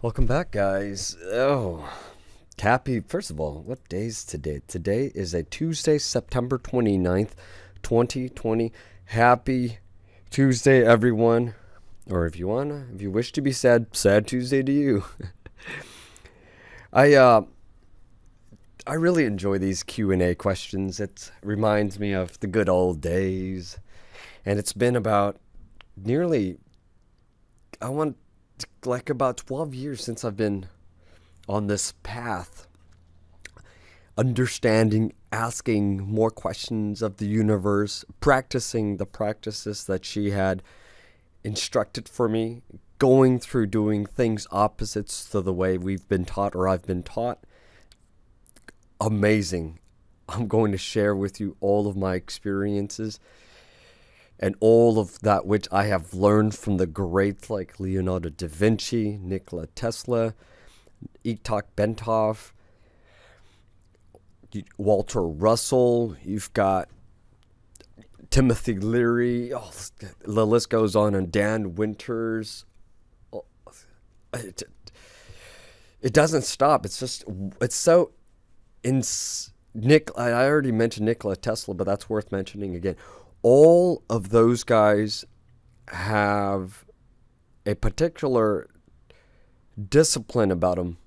Welcome back, guys. First of all, what day is today? Today is a Tuesday, September 29th, 2020. Happy Tuesday, everyone. Or if you wish to be sad Tuesday to you. I, uh, I really enjoy these Q&A questions. It reminds me of the good old days. And it's been about nearly, I want, like about 12 years since I've been on this path, understanding, asking more questions of the universe, practicing the practices that she had instructed for me, going through doing things opposites to the way we've been taught or I've been taught. Amazing. I'm going to share with you all of my experiences and all of that which I have learned from the greats like Leonardo da Vinci, Nikola Tesla, Itak Bentov, Walter Russell. You've got Timothy Leary. Oh, the list goes on. And Dan Winters. It, it doesn't stop. It's so. I already mentioned Nikola Tesla, but that's worth mentioning again. All of those guys have a particular discipline about them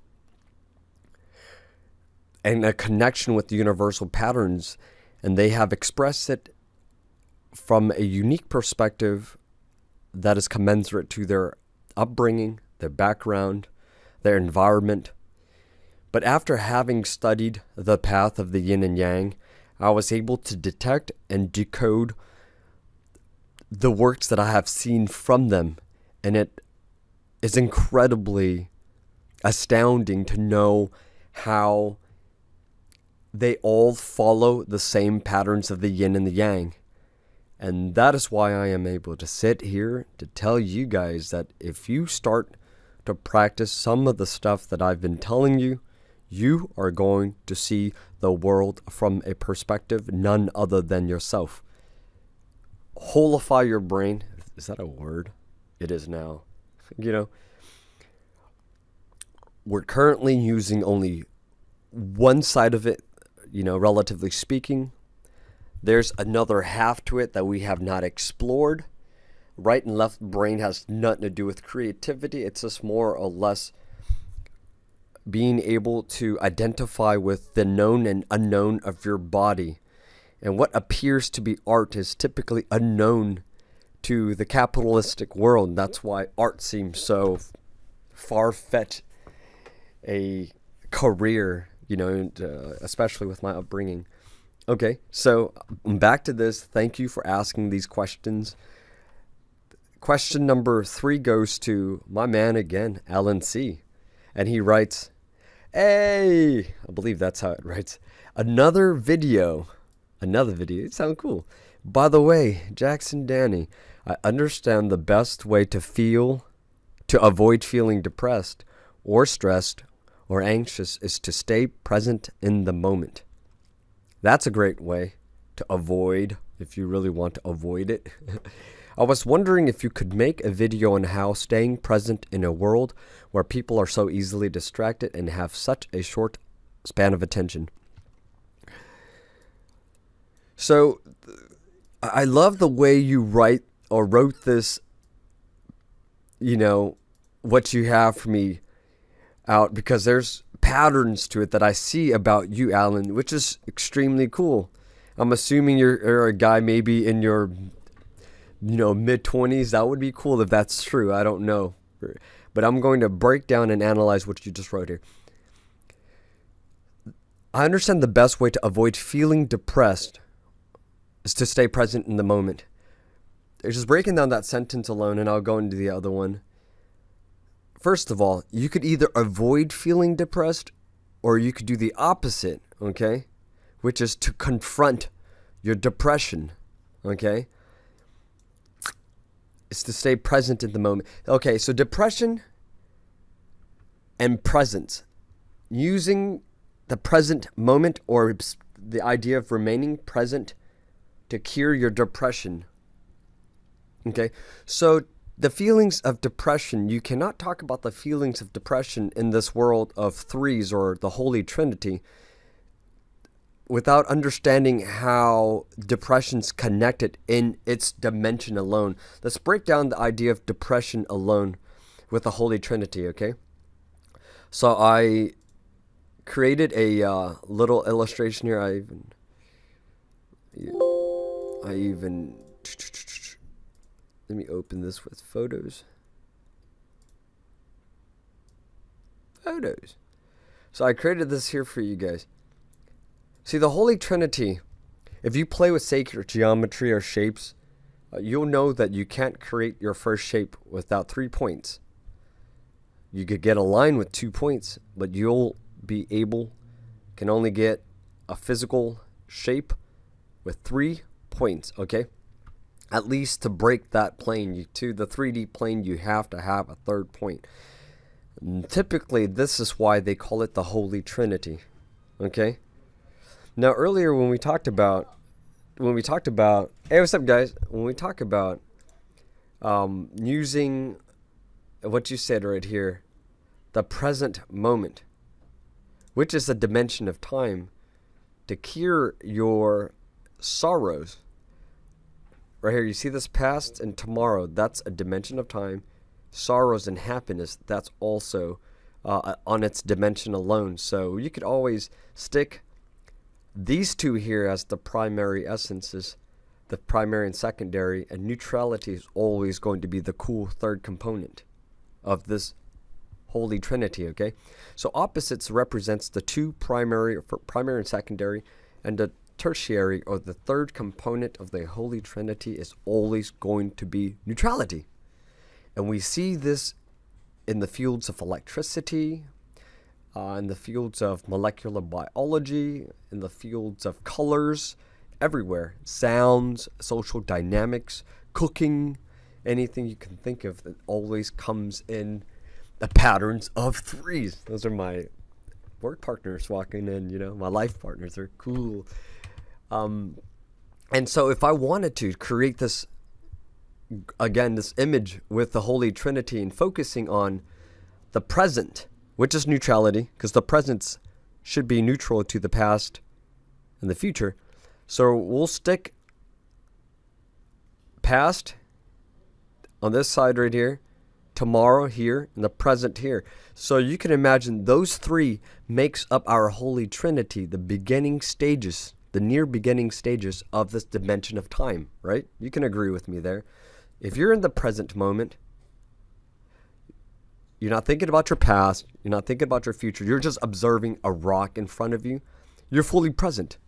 and a connection with the universal patterns, and they have expressed it from a unique perspective that is commensurate to their upbringing, their background, their environment. But after having studied the path of the yin and yang, I was able to detect and decode the works that I have seen from them. And it is incredibly astounding to know how they all follow the same patterns of the yin and the yang. And that is why I am able to sit here to tell you guys that if you start to practice some of the stuff that I've been telling you, you are going to see the world from a perspective none other than yourself. Holify your brain. Is that a word? It is now. We're currently using only one side of it, relatively speaking. There's another half to it that we have not explored. Right and left brain has nothing to do with creativity. It's just more or less being able to identify with the known and unknown of your body. And what appears to be art is typically unknown to the capitalistic world. That's why art seems so far-fetched a career, especially with my upbringing. Okay, so back to this. Thank you for asking these questions. Question number 3 goes to my man again, Alan C. And he writes, hey, I believe that's how it writes. Another video. It sounds cool. By the way, Jackson Danny, I understand the best way to avoid feeling depressed or stressed or anxious is to stay present in the moment. That's a great way to avoid, if you really want to avoid it. I was wondering if you could make a video on how staying present in a world where people are so easily distracted and have such a short span of attention. So, I love the way you wrote this, what you have for me out, because there's patterns to it that I see about you, Alan, which is extremely cool. I'm assuming you're a guy maybe in your mid-20s. That would be cool if that's true. I don't know. But I'm going to break down and analyze what you just wrote here. I understand the best way to avoid feeling depressed is to stay present in the moment. Just breaking down that sentence alone, and I'll go into the other one. First of all, you could either avoid feeling depressed or you could do the opposite, okay? Which is to confront your depression, okay? It's to stay present in the moment. Okay, so depression and presence. Using the present moment or the idea of remaining present to cure your depression. Okay, so The feelings of depression, you cannot talk about the feelings of depression in this world of threes or the Holy Trinity without understanding how depression's connected in its dimension alone. Let's break down the idea of depression alone with the Holy Trinity, okay? So I created a little illustration here. I even let me open this with photos. So I created this here for you guys. See, the Holy Trinity, if you play with sacred geometry or shapes, you'll know that you can't create your first shape without 3 points. You could get a line with 2 points, but you'll be able, can only get a physical shape with 3 points, okay? At least to break that plane, to the 3D plane, you have to have a third point. And typically, this is why they call it the Holy Trinity, okay? Now, earlier when we talked about, hey, what's up, guys? When we talk about using what you said right here, the present moment, which is a dimension of time, to cure your sorrows. Right here, you see this past and tomorrow, that's a dimension of time. Sorrows and happiness, that's also on its dimension alone. So you could always stick these two here as the primary essences, the primary and secondary, and neutrality is always going to be the cool third component of this Holy Trinity, okay? So opposites represents the two primary and secondary, and the tertiary or the third component of the Holy Trinity is always going to be neutrality. And we see this in the fields of electricity, in the fields of molecular biology, in the fields of colors, everywhere. Sounds, social dynamics, cooking, anything you can think of that always comes in the patterns of threes. Those are my work partners walking in, you know, my life partners are cool. And so if I wanted to create this, again, this image with the Holy Trinity and focusing on the present, which is neutrality, because the present should be neutral to the past and the future. So we'll stick past on this side right here, tomorrow here, and the present here. So you can imagine those three makes up our Holy Trinity, the beginning stages, the near beginning stages of this dimension of time, right? You can agree with me there. If you're in the present moment, you're not thinking about your past, you're not thinking about your future, you're just observing a rock in front of you, you're fully present.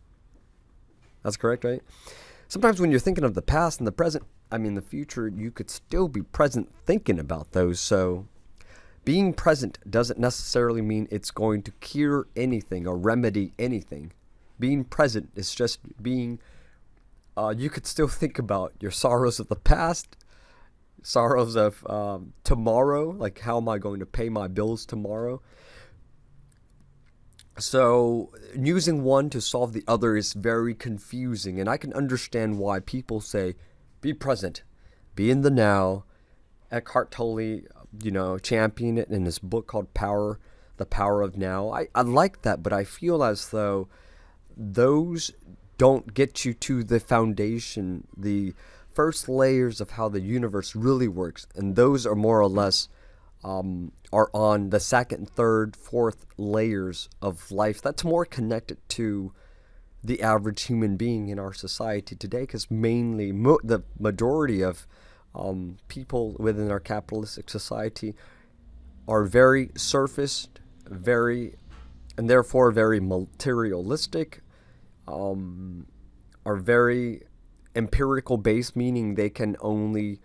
That's correct, right? Sometimes when you're thinking of the past and the present, the future, you could still be present thinking about those. So being present doesn't necessarily mean it's going to cure anything or remedy anything. Being present is just being, you could still think about your sorrows of the past, sorrows of tomorrow, like how am I going to pay my bills tomorrow? So using one to solve the other is very confusing, and I can understand why people say, be present, be in the now. Eckhart Tolle, championed it in his book called The Power of Now. I like that, but I feel as though those don't get you to the foundation, the first layers of how the universe really works, and those are more or less are on the second, third, fourth layers of life. That's more connected to the average human being in our society today, because mainly the majority of people within our capitalistic society are very surfaced, and therefore very materialistic, are very empirical based, meaning they can only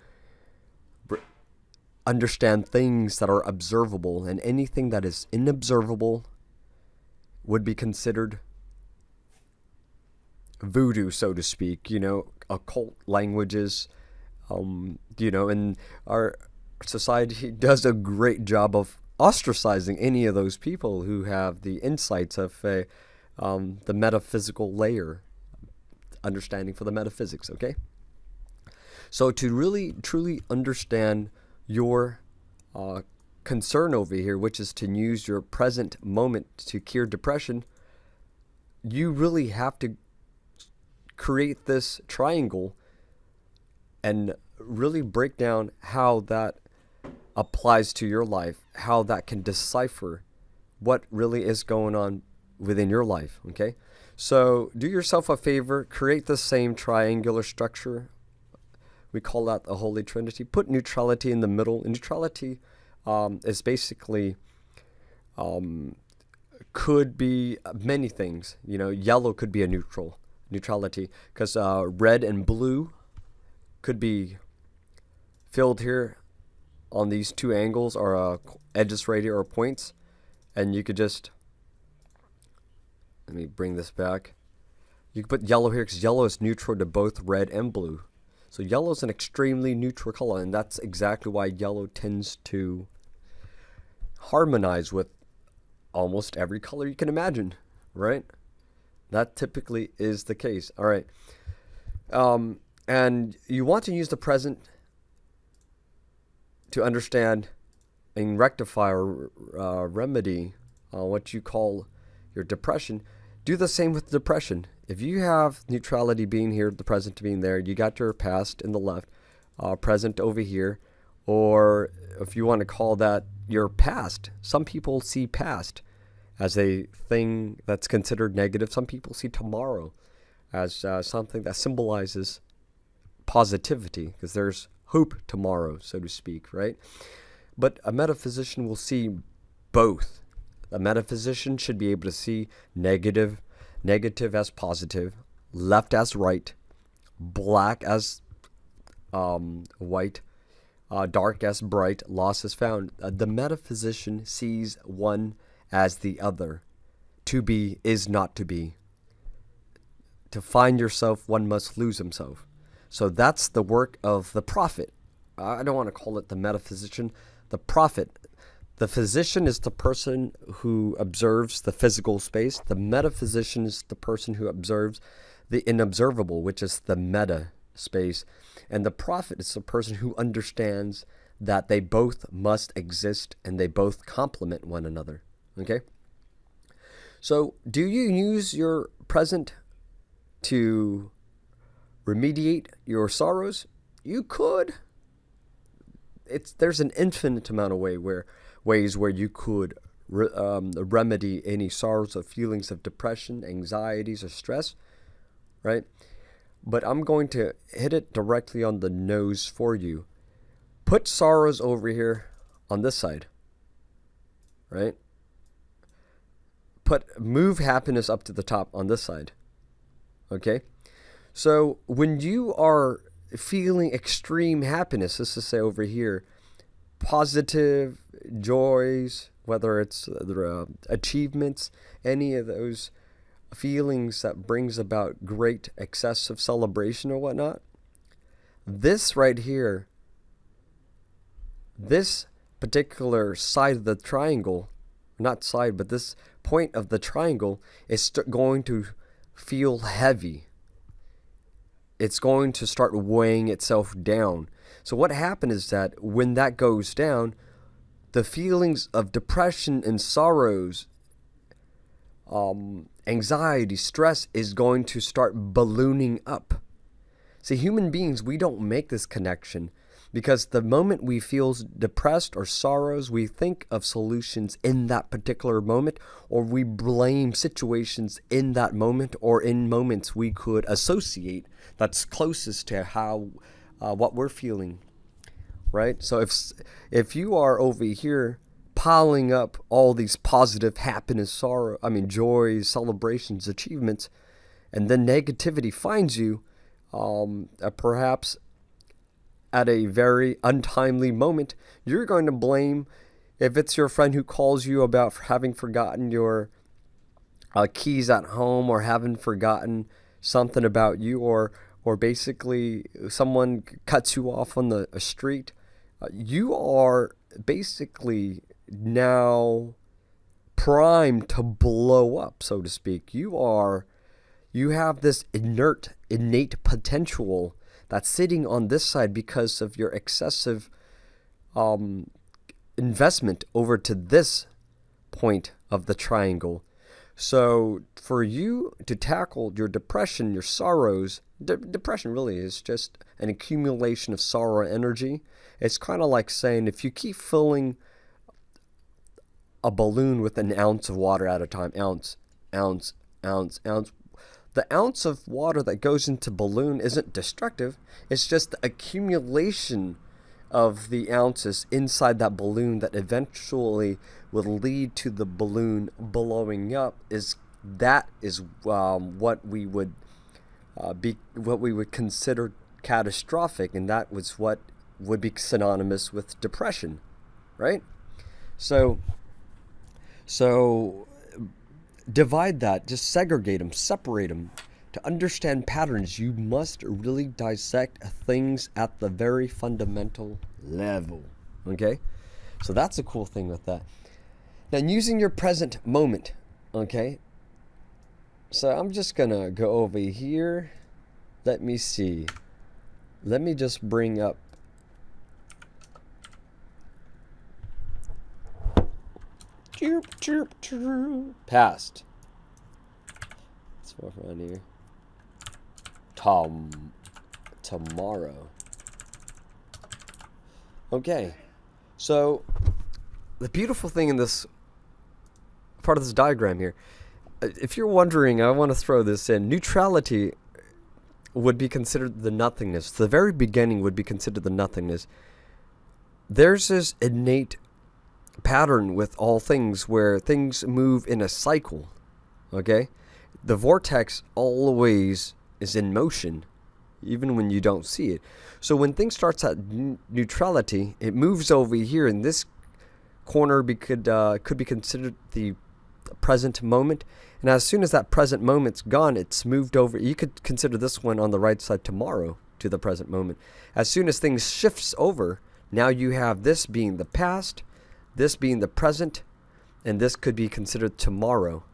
understand things that are observable, and anything that is unobservable would be considered voodoo, so to speak, occult languages, and our society does a great job of ostracizing any of those people who have the insights of the metaphysical layer, understanding for the metaphysics, okay? So to really truly understand your concern over here, which is to use your present moment to cure depression, you really have to create this triangle and really break down how that applies to your life, how that can decipher what really is going on within your life, okay? So do yourself a favor, create the same triangular structure. We call that the Holy Trinity. Put neutrality in the middle. And neutrality is basically could be many things. You know, yellow could be a neutrality, because red and blue could be filled here on these two angles, or edges right here, or points. And you could just, let me bring this back. You could put yellow here because yellow is neutral to both red and blue. So yellow is an extremely neutral color, and that's exactly why yellow tends to harmonize with almost every color you can imagine, right? That typically is the case. All right. And you want to use the present to understand and rectify or remedy what you call your depression. Do the same with depression. If you have neutrality being here, the present being there, you got your past in the left, present over here, or if you want to call that your past. Some people see past as a thing that's considered negative. Some people see tomorrow as something that symbolizes positivity, because there's hope tomorrow, so to speak, right? But a metaphysician will see both. A metaphysician should be able to see negative as positive, left as right, black as white, dark as bright, lost as found. The metaphysician sees one as the other. To be is not to be. To find yourself, one must lose himself. So that's the work of the prophet. I don't want to call it the metaphysician. The prophet. The physician is the person who observes the physical space. The metaphysician is the person who observes the inobservable, which is the meta space. And the prophet is the person who understands that they both must exist and they both complement one another. Okay? So, do you use your present to remediate your sorrows? You could. There's an infinite amount of ways where you could remedy any sorrows or feelings of depression, anxieties, or stress, right? But I'm going to hit it directly on the nose for you. Put sorrows over here on this side, right? Move happiness up to the top on this side, okay? So when you are feeling extreme happiness, let's just say over here, positive joys, whether it's achievements, any of those feelings that brings about great excessive celebration or whatnot, this right here, this particular side of the triangle, not side, but this point of the triangle is going to feel heavy. It's going to start weighing itself down. So what happened is that when that goes down, the feelings of depression and sorrows, anxiety, stress is going to start ballooning up. See, human beings, we don't make this connection, because the moment we feel depressed or sorrows, we think of solutions in that particular moment, or we blame situations in that moment, or in moments we could associate that's closest to how what we're feeling, right? So if you are over here piling up all these positive happiness, joys, celebrations, achievements, and then negativity finds you, perhaps at a very untimely moment, you're going to blame, if it's your friend who calls you about having forgotten your keys at home, or having forgotten something about you, or basically someone cuts you off on the street, you are basically now primed to blow up, so to speak. You have this innate potential that's sitting on this side because of your excessive investment over to this point of the triangle. So for you to tackle your depression, your sorrows, depression really is just an accumulation of sorrow energy. It's kind of like saying if you keep filling a balloon with an ounce of water at a time, ounce, ounce, ounce, ounce. The ounce of water that goes into balloon isn't destructive. It's just the accumulation of the ounces inside that balloon that eventually will lead to the balloon blowing up. That is what we would consider catastrophic, and that was what would be synonymous with depression, right? So divide that, just segregate them, separate them. To understand patterns, you must really dissect things at the very fundamental level, okay? So that's a cool thing with that. Now, using your present moment, okay? So I'm just going to go over here. Let me see. Let me just bring up past. Let's walk around here. Tomorrow. Okay. So the beautiful thing in this part of this diagram here, if you're wondering, I want to throw this in. Neutrality would be considered the nothingness. The very beginning would be considered the nothingness. There's this innate pattern with all things where things move in a cycle, okay? The vortex always is in motion, even when you don't see it. So when things starts at neutrality, it moves over here, and this corner could be considered the present moment. And as soon as that present moment's gone, it's moved over. You could consider this one on the right side tomorrow to the present moment. As soon as things shifts over, now you have this being the past, this being the present, and this could be considered tomorrow.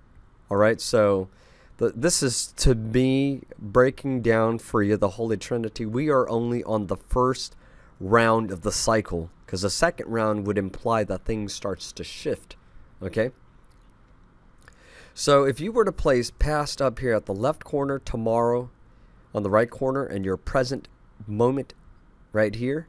All right, so this is, to me, breaking down for you the Holy Trinity. We are only on the first round of the cycle, because the second round would imply that things starts to shift, okay? So if you were to place past up here at the left corner, tomorrow on the right corner, and your present moment right here,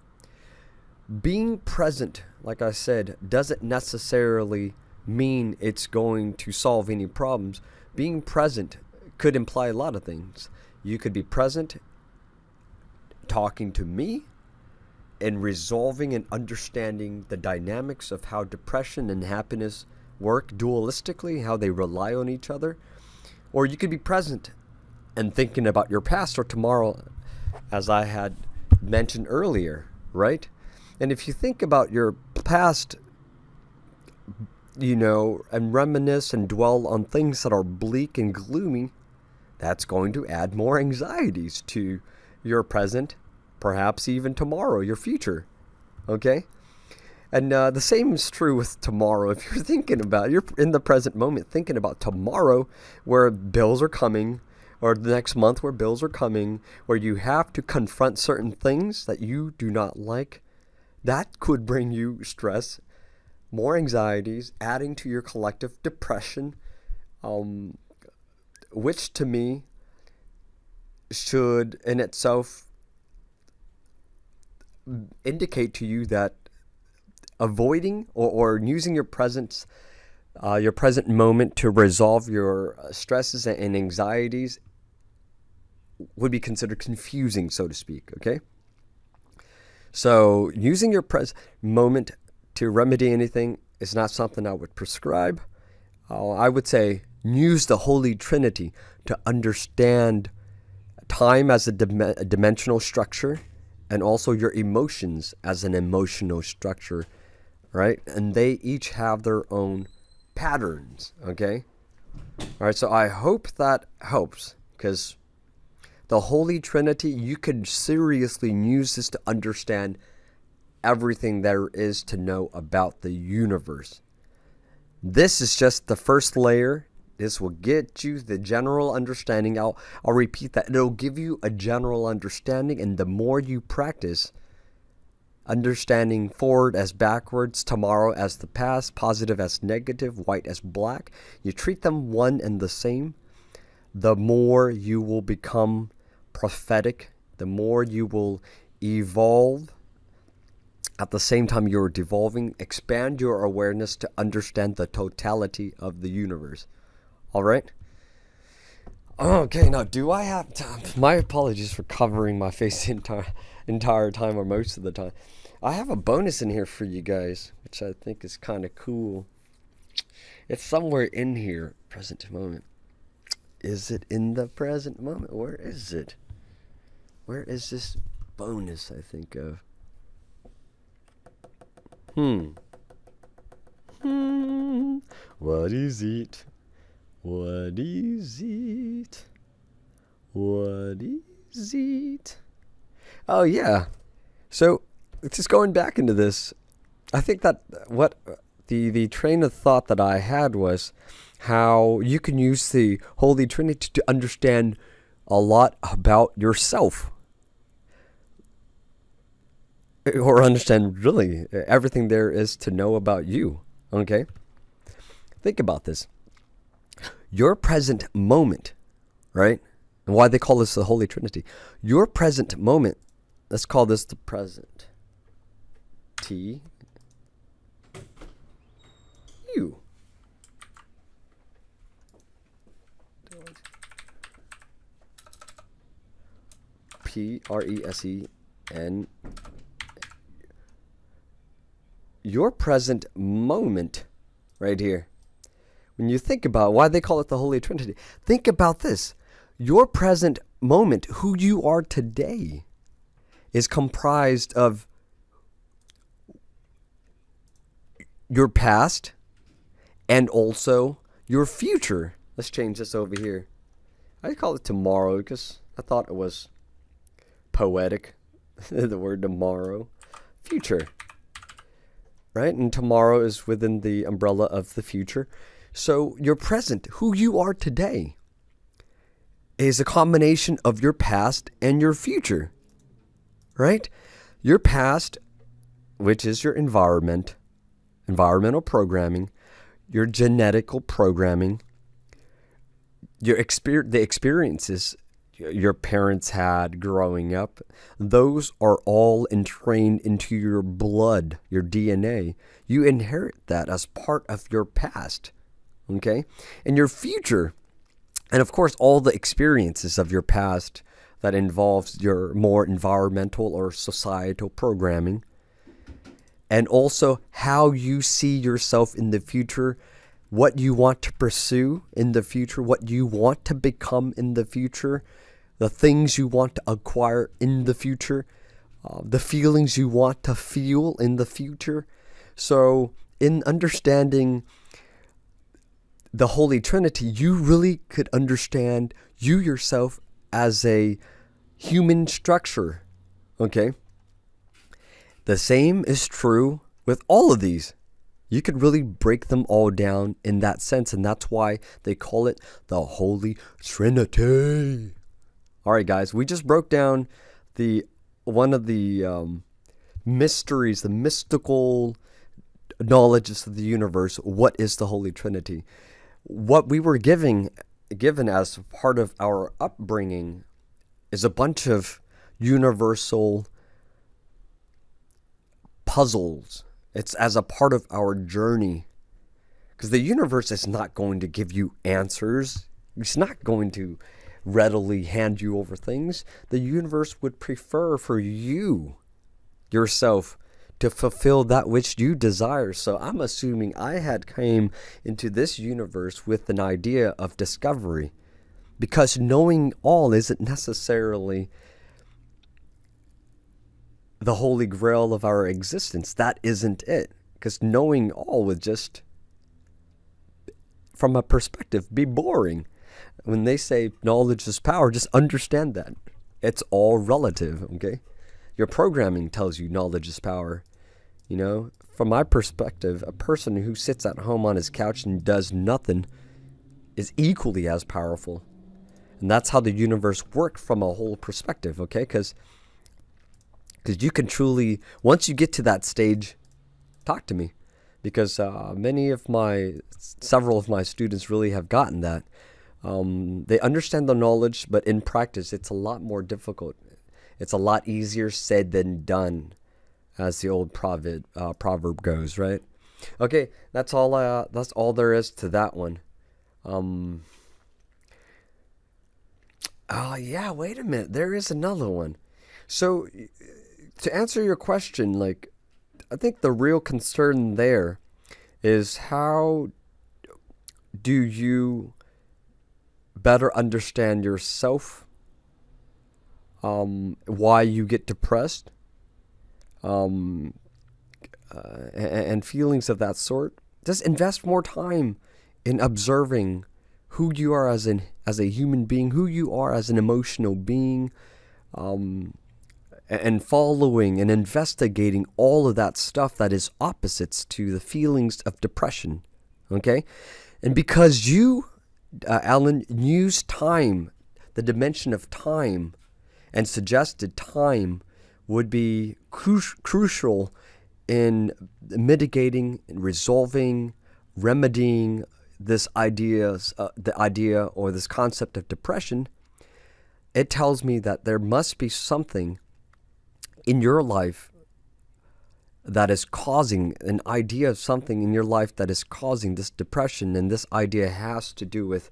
being present, like I said, doesn't necessarily mean it's going to solve any problems. Being present could imply a lot of things. You could be present talking to me and resolving and understanding the dynamics of how depression and happiness work dualistically, how they rely on each other. Or you could be present and thinking about your past or tomorrow, as I had mentioned earlier, right? And if you think about your past, and reminisce and dwell on things that are bleak and gloomy, that's going to add more anxieties to your present, perhaps even tomorrow, your future, okay? And the same is true with tomorrow. If you're thinking about, you're in the present moment thinking about tomorrow where bills are coming, or the next month where bills are coming, where you have to confront certain things that you do not like, that could bring you stress, more anxieties, adding to your collective depression, which to me should in itself indicate to you that avoiding or using your present moment to resolve your stresses and anxieties would be considered confusing, so to speak, okay? So using your present moment to remedy anything is not something I would prescribe. I would say use the Holy Trinity to understand time as a dimensional structure, and also your emotions as an emotional structure, right? And they each have their own patterns, okay? All right, so I hope that helps, because the Holy Trinity, you can seriously use this to understand everything there is to know about the universe. This is just the first layer This will get you the general understanding. I'll repeat that. It'll give you a general understanding, and the more you practice understanding forward as backwards, tomorrow as the past, positive as negative, white as black, you treat them one and the same, the more you will become prophetic, the more you will evolve. At the same time you're devolving, expand your awareness to understand the totality of the universe. All right? Okay, now do I have time? My apologies for covering my face the entire time, or most of the time. I have a bonus in here for you guys, which I think is kind of cool. It's somewhere in here, present moment. Is it in the present moment? Where is it? Where is this bonus I think of? What is it? What is it? What is it? Oh yeah. So just going back into this, I think that what the train of thought that I had was how you can use the Holy Trinity to understand a lot about yourself, or understand really everything there is to know about you. Okay? Think about this. Your present moment, right? And why they call this the Holy Trinity. Your present moment, let's call this the present. T. You. Present. Your present moment, right here. When you think about why they call it the Holy Trinity, think about this. Your present moment, who you are today, is comprised of your past and also your future. Let's change this over here. I call it tomorrow because I thought it was poetic. The word tomorrow. Future. Right? And tomorrow is within the umbrella of the future. So your present, who you are today, is a combination of your past and your future. Right? Your past, which is your environment, environmental programming, your genetical programming, the experiences your parents had growing up, those are all entrained into your blood, your DNA. You inherit that as part of your past, okay? And your future, and of course all the experiences of your past that involves your more environmental or societal programming, and also how you see yourself in the future, what you want to pursue in the future, what you want to become in the future, the things you want to acquire in the future, the feelings you want to feel in the future. So in understanding the Holy Trinity, you really could understand you yourself as a human structure, okay? The same is true with all of these. You could really break them all down in that sense, and that's why they call it the Holy Trinity. All right, guys, we just broke down one of the mysteries, the mystical knowledges of the universe. What is the Holy Trinity? What we were given as part of our upbringing is a bunch of universal puzzles. It's as a part of our journey, because the universe is not going to give you answers. It's not going to readily hand you over things. The universe would prefer for you yourself to fulfill that which you desire. So I'm assuming I had came into this universe with an idea of discovery, because knowing all isn't necessarily the holy grail of our existence. That isn't it. Because knowing all would just, from a perspective, be boring. When they say knowledge is power, just understand that. It's all relative, okay? Your programming tells you knowledge is power. You know, from my perspective, a person who sits at home on his couch and does nothing is equally as powerful. And that's how the universe works from a whole perspective, okay? Because you can truly, once you get to that stage, talk to me. Because several of my students really have gotten that. They understand the knowledge, but in practice, it's a lot more difficult. It's a lot easier said than done, as the old proverb goes, right? Okay, that's all there is to that one. Yeah, wait a minute. There is another one. So, to answer your question, like, I think the real concern there is how do you better understand yourself, why you get depressed, and feelings of that sort. Just invest more time in observing who you are as a human being, who you are as an emotional being, and following and investigating all of that stuff that is opposites to the feelings of depression. Okay? And because you, Alan, use time, the dimension of time, and suggested time would be crucial in mitigating, resolving, remedying this the idea or this concept of depression. It tells me that there must be something in your life that is causing, an idea of something in your life that is causing this depression, and this idea has to do with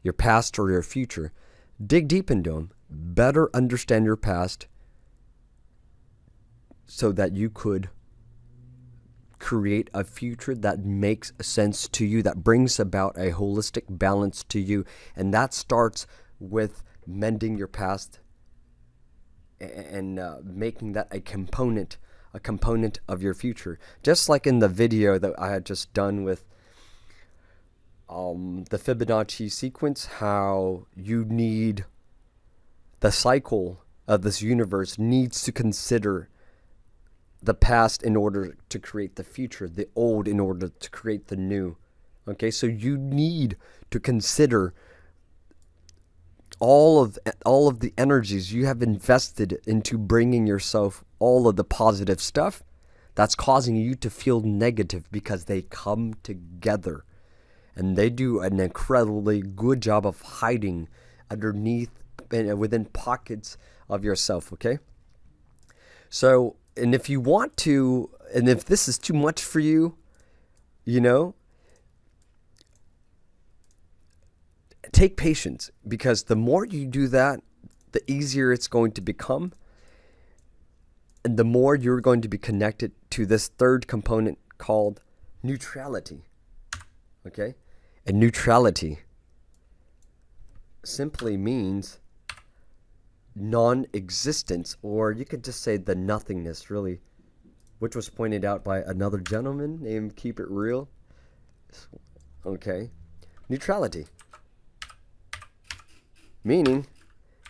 your past or your future. Dig deep into them. Better understand your past so that you could create a future that makes sense to you, that brings about a holistic balance to you. And that starts with mending your past and making that a component of your future. Just like in the video that I had just done with the Fibonacci sequence, how you need the cycle of this universe needs to consider the past in order to create the future, the old in order to create the new. Okay, so you need to consider all of the energies you have invested into bringing yourself all of the positive stuff that's causing you to feel negative, because they come together and they do an incredibly good job of hiding underneath and within pockets of yourself. Okay, so, and if you want to, and if this is too much for you, take patience, because the more you do that, the easier it's going to become, and the more you're going to be connected to this third component called neutrality. Okay? And neutrality simply means non-existence, or you could just say the nothingness, really, which was pointed out by another gentleman named Keep It Real. Okay? Neutrality. Meaning,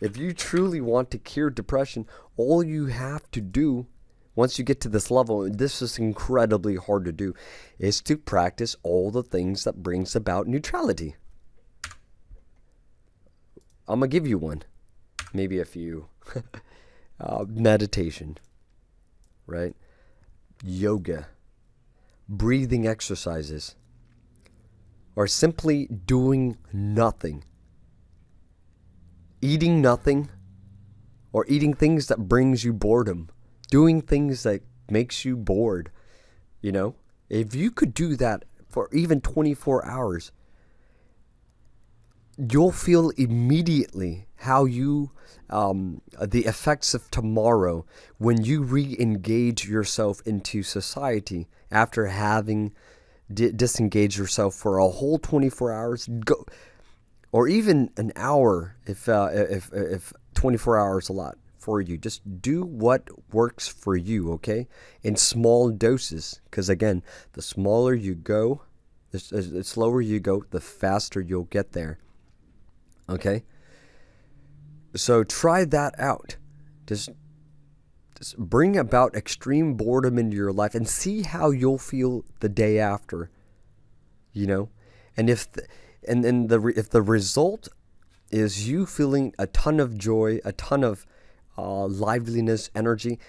if you truly want to cure depression, all you have to do, once you get to this level, and this is incredibly hard to do, is to practice all the things that brings about neutrality. I'm going to give you one. Maybe a few. Meditation. Right? Yoga. Breathing exercises. Or simply doing nothing. Eating nothing, or eating things that brings you boredom, doing things that makes you bored. If you could do that for even 24 hours, you'll feel immediately how the effects of tomorrow when you re-engage yourself into society after having disengaged yourself for a whole 24 hours. Or even an hour, if 24 hours a lot for you. Just do what works for you, okay? In small doses. Because again, the smaller you go, the slower you go, the faster you'll get there. Okay? So try that out. Just bring about extreme boredom into your life and see how you'll feel the day after. And And then if the result is you feeling a ton of joy, a ton of liveliness, energy,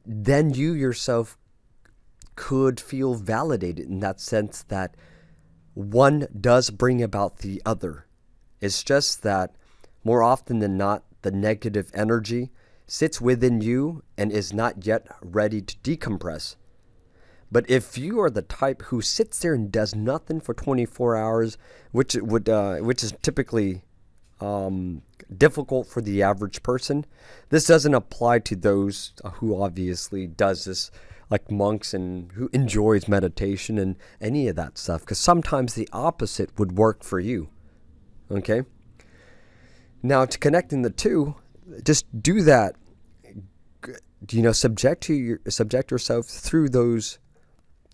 then you yourself could feel validated in that sense that one does bring about the other. It's just that more often than not, the negative energy sits within you and is not yet ready to decompress. But if you are the type who sits there and does nothing for 24 hours, which is typically difficult for the average person, this doesn't apply to those who obviously does this, like monks and who enjoys meditation and any of that stuff. Because sometimes the opposite would work for you. Okay. Now, to connecting the two, just do that. Subject yourself through those.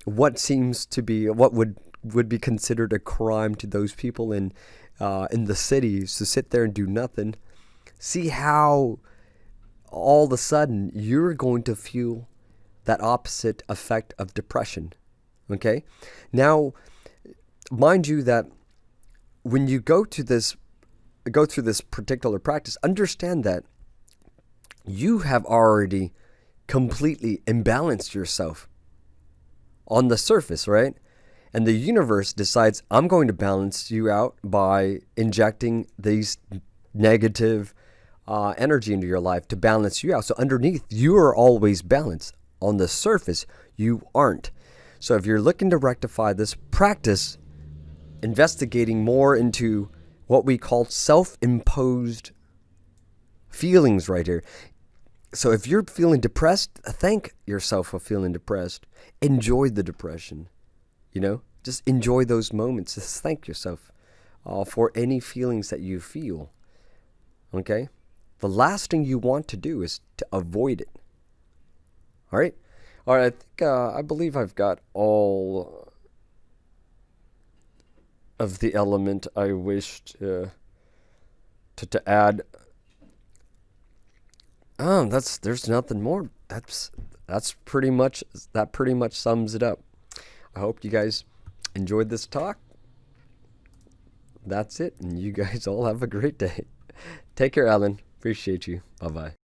What seems to be what would be considered a crime to those people in the cities to sit there and do nothing. See how all of a sudden you're going to feel that opposite effect of depression. Okay? Now, mind you that when you go through this particular practice, understand that you have already completely imbalanced yourself on the surface, right? And the universe decides, I'm going to balance you out by injecting these negative energy into your life to balance you out. So underneath, you are always balanced. On the surface, you aren't. So if you're looking to rectify this, practice investigating more into what we call self-imposed feelings right here. So if you're feeling depressed, thank yourself for feeling depressed. Enjoy the depression. Just enjoy those moments. Just thank yourself for any feelings that you feel. Okay? The last thing you want to do is to avoid it. All right? All right, I believe I've got all of the element I wished to add. There's nothing more. That pretty much sums it up. I hope you guys enjoyed this talk. That's it, and you guys all have a great day. Take care, Alan. Appreciate you. Bye-bye.